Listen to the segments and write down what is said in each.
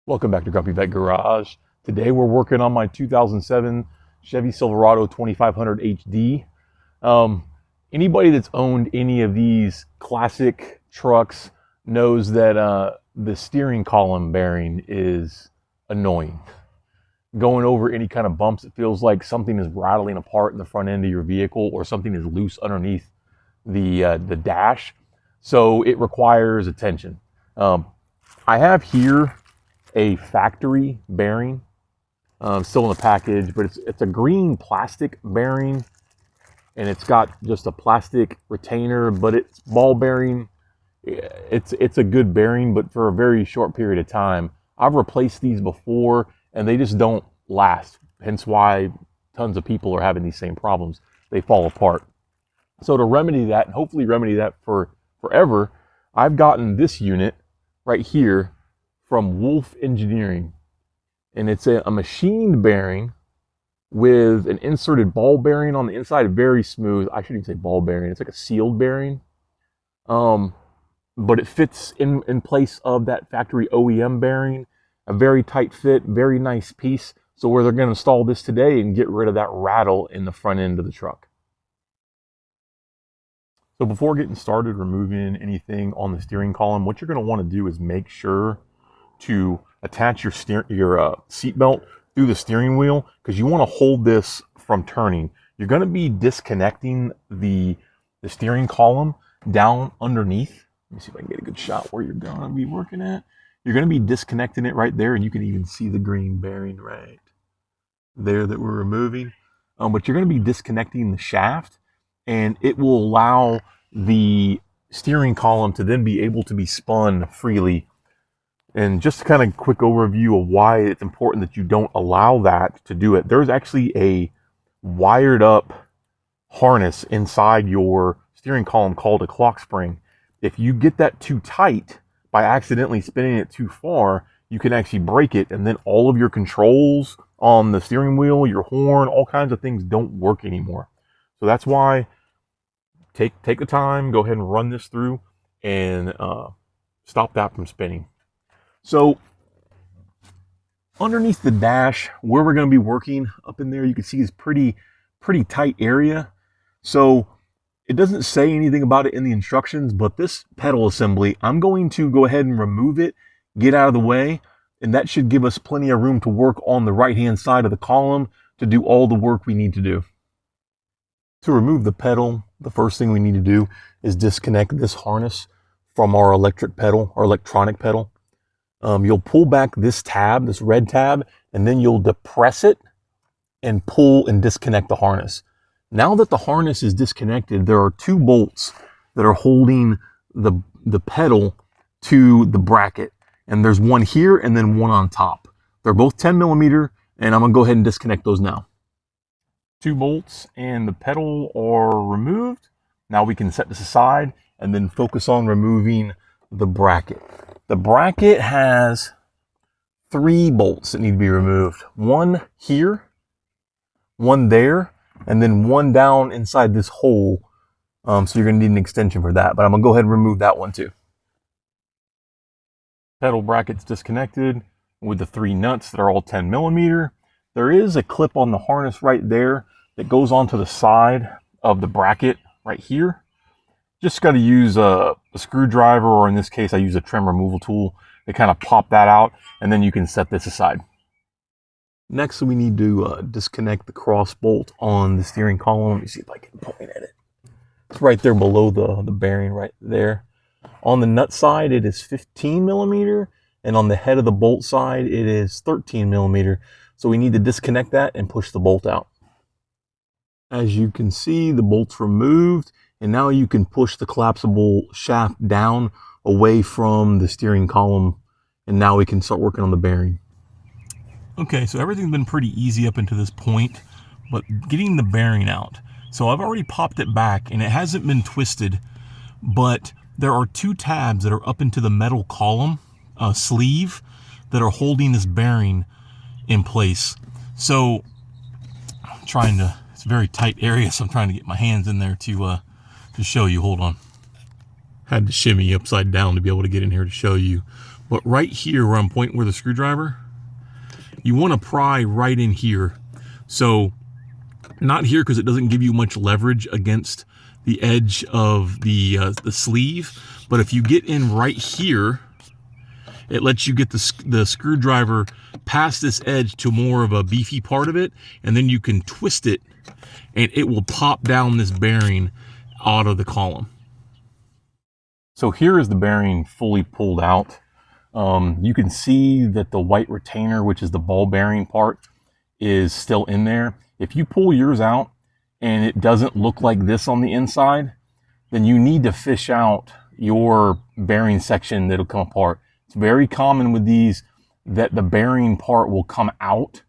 Welcome back to Grumpy Vet Garage. Today we're working on my 2007 Chevy Silverado 2500 HD. Anybody that's owned any of these classic trucks knows that the steering column bearing is annoying. Going over any kind of bumps, it feels like something is rattling apart in the front end of your vehicle or something is loose underneath the dash. So it requires attention. I have here a factory bearing, still in the package, but it's a green plastic bearing, and it's got just a plastic retainer, but it's ball bearing. It's a good bearing, but for a very short period of time. I've replaced these before, and they just don't last. Hence why tons of people are having these same problems. They fall apart. So to remedy that, and hopefully remedy that for forever, I've gotten this unit right here from Wolff Engineering, and it's a machined bearing with an inserted ball bearing on the inside, very smooth. I shouldn't even say ball bearing, it's like a sealed bearing, but it fits in place of that factory OEM bearing. A very tight fit, very nice piece. So we're going to install this today and get rid of that rattle in the front end of the truck. So before getting started removing anything on the steering column, what you're going to want to do is make sure to attach your seat belt through the steering wheel, because you want to hold this from turning. You're going to be disconnecting the steering column down underneath. Let me see if I can get a good shot where you're going to be working at. You're going to be disconnecting it right there, and you can even see the green bearing right there that we're removing. But you're going to be disconnecting the shaft, and it will allow the steering column to then be able to be spun freely. And just kind of quick overview of why it's important that you don't allow that to do it. There's actually a wired up harness inside your steering column called a clock spring. If you get that too tight by accidentally spinning it too far, you can actually break it, and then all of your controls on the steering wheel, your horn, all kinds of things don't work anymore. So that's why take the time, go ahead and run this through and stop that from spinning. So underneath the dash, where we're going to be working up in there, you can see is pretty tight area. So it doesn't say anything about it in the instructions, but this pedal assembly, I'm going to go ahead and remove it, get out of the way, and that should give us plenty of room to work on the right-hand side of the column to do all the work we need to do. To remove the pedal, the first thing we need to do is disconnect this harness from our electronic pedal. You'll pull back this tab, this red tab, and then you'll depress it and pull and disconnect the harness. Now that the harness is disconnected, there are two bolts that are holding the pedal to the bracket. And there's one here and then one on top. They're both 10 millimeter, and I'm gonna go ahead and disconnect those now. Two bolts and the pedal are removed. Now we can set this aside and then focus on removing the bracket. The bracket has 3 bolts that need to be removed. One here, one there, and then one down inside this hole. So you're going to need an extension for that, but I'm going to go ahead and remove that one too. Pedal bracket's disconnected with the 3 nuts that are all 10 millimeter. There is a clip on the harness right there that goes onto the side of the bracket right here. Just got to use a screwdriver, or in this case, I use a trim removal tool to kind of pop that out, and then you can set this aside. Next, we need to disconnect the cross bolt on the steering column. Let me see if I can point at it. It's right there below the bearing right there. On the nut side, it is 15 millimeter, and on the head of the bolt side, it is 13 millimeter. So we need to disconnect that and push the bolt out. As you can see, the bolt's removed. And now you can push the collapsible shaft down away from the steering column. And now we can start working on the bearing. Okay, so everything's been pretty easy up until this point, but getting the bearing out. So I've already popped it back and it hasn't been twisted, but there are 2 tabs that are up into the metal column sleeve that are holding this bearing in place. So I'm trying to, it's a very tight area, so I'm trying to get my hands in there to show you. Hold on. Had to shimmy upside down to be able to get in here to show you. But right here where I'm pointing with a screwdriver, you want to pry right in here. So not here because it doesn't give you much leverage against the edge of the sleeve. But if you get in right here, it lets you get the screwdriver past this edge to more of a beefy part of it, and then you can twist it and it will pop down this bearing out of the column. So here is the bearing fully pulled out. You can see that the white retainer, which is the ball bearing part, is still in there. If you pull yours out and it doesn't look like this on the inside, then you need to fish out your bearing section that'll come apart. It's very common with these that the bearing part will come out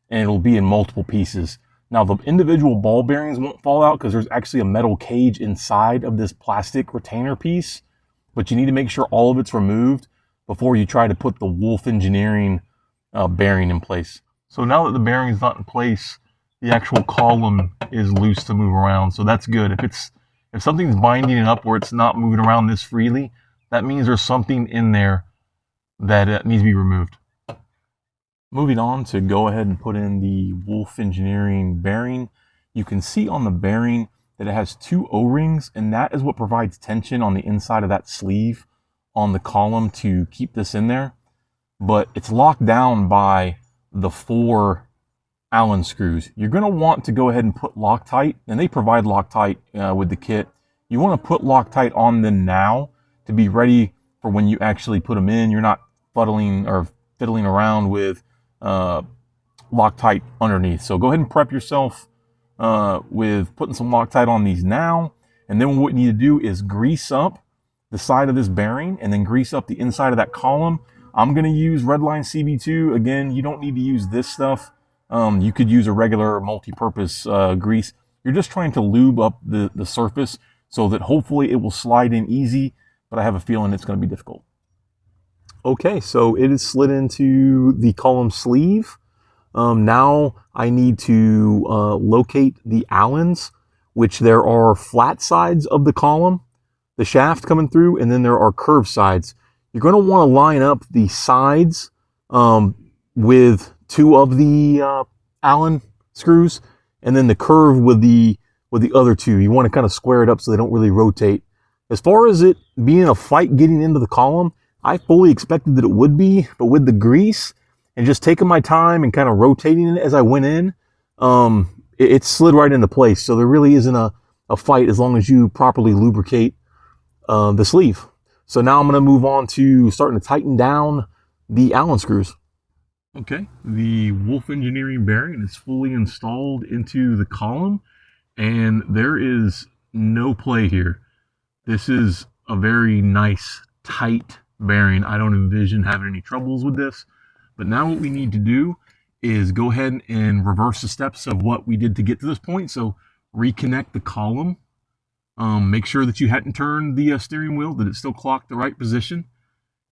and it'll be in multiple pieces. Now the individual ball bearings won't fall out because there's actually a metal cage inside of this plastic retainer piece, but you need to make sure all of it's removed before you try to put the Wolff Engineering bearing in place. So now that the bearing is not in place, the actual column is loose to move around. So that's good. If something's binding it up where it's not moving around this freely, that means there's something in there that needs to be removed. Moving on to go ahead and put in the Wolff Engineering bearing. You can see on the bearing that it has 2 O-rings, and that is what provides tension on the inside of that sleeve on the column to keep this in there. But it's locked down by the 4 Allen screws. You're going to want to go ahead and put Loctite, and they provide Loctite with the kit. You want to put Loctite on them now to be ready for when you actually put them in. You're not fiddling around with Loctite underneath. So go ahead and prep yourself with putting some Loctite on these now. And then what you need to do is grease up the side of this bearing and then grease up the inside of that column. I'm going to use Redline CB2. Again, you don't need to use this stuff. You could use a regular multi-purpose grease. You're just trying to lube up the surface so that hopefully it will slide in easy, but I have a feeling it's going to be difficult. Okay, so it is slid into the column sleeve. Now I need to locate the Allens, which there are flat sides of the column, the shaft coming through, and then there are curved sides. You're going to want to line up the sides with 2 of the Allen screws, and then the curve with the other 2. You want to kind of square it up so they don't really rotate. As far as it being a fight getting into the column, I fully expected that it would be, but with the grease and just taking my time and kind of rotating it as I went in, it slid right into place. So there really isn't a fight as long as you properly lubricate the sleeve. So now I'm going to move on to starting to tighten down the Allen screws. Okay, the Wolff Engineering bearing is fully installed into the column, and there is no play here. This is a very nice, tight bearing. I don't envision having any troubles with this. But now what we need to do is go ahead and reverse the steps of what we did to get to this point. So reconnect the column. Make sure that you hadn't turned the steering wheel, that it's still clocked the right position.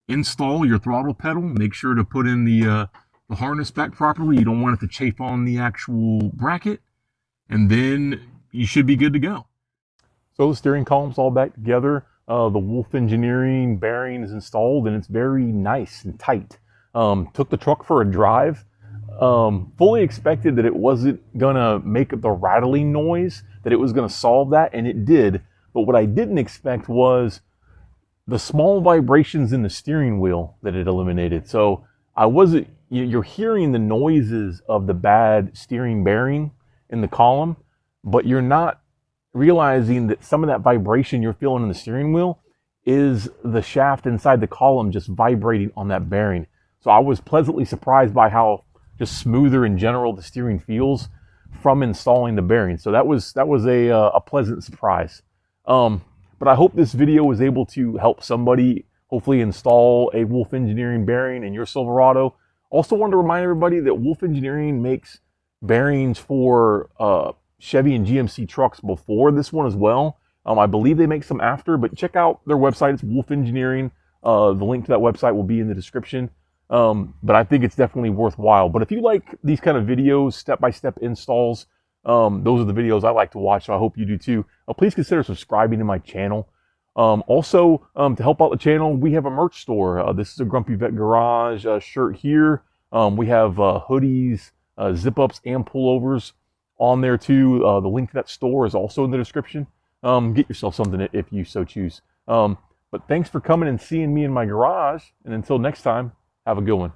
Install your throttle pedal. Make sure to put in the harness back properly. You don't want it to chafe on the actual bracket. And then you should be good to go. So the steering column's all back together. The Wolff Engineering bearing is installed and it's very nice and tight. Took the truck for a drive. Fully expected that it wasn't gonna make the rattling noise, that it was gonna solve that, and it did. But what I didn't expect was the small vibrations in the steering wheel that it eliminated. So you're hearing the noises of the bad steering bearing in the column, but you're not realizing that some of that vibration you're feeling in the steering wheel is the shaft inside the column just vibrating on that bearing. So I was pleasantly surprised by how just smoother in general the steering feels from installing the bearing. So that was a pleasant surprise. But I hope this video was able to help somebody hopefully install a Wolff Engineering bearing in your Silverado. Also wanted to remind everybody that Wolff Engineering makes bearings for Chevy and GMC trucks before this one as well. I believe they make some after, but check out their website. It's Wolff Engineering. The link to that website will be in the description. But I think it's definitely worthwhile. But if you like these kind of videos, step-by-step installs, those are the videos I like to watch, so I hope you do too. Please consider subscribing to my channel. Also, to help out the channel, we have a merch store. This is a Grumpy Vet Garage shirt here. We have hoodies, zip-ups, and pullovers on there too. The link to that store is also in the description. Get yourself something if you so choose. But thanks for coming and seeing me in my garage. And until next time, have a good one.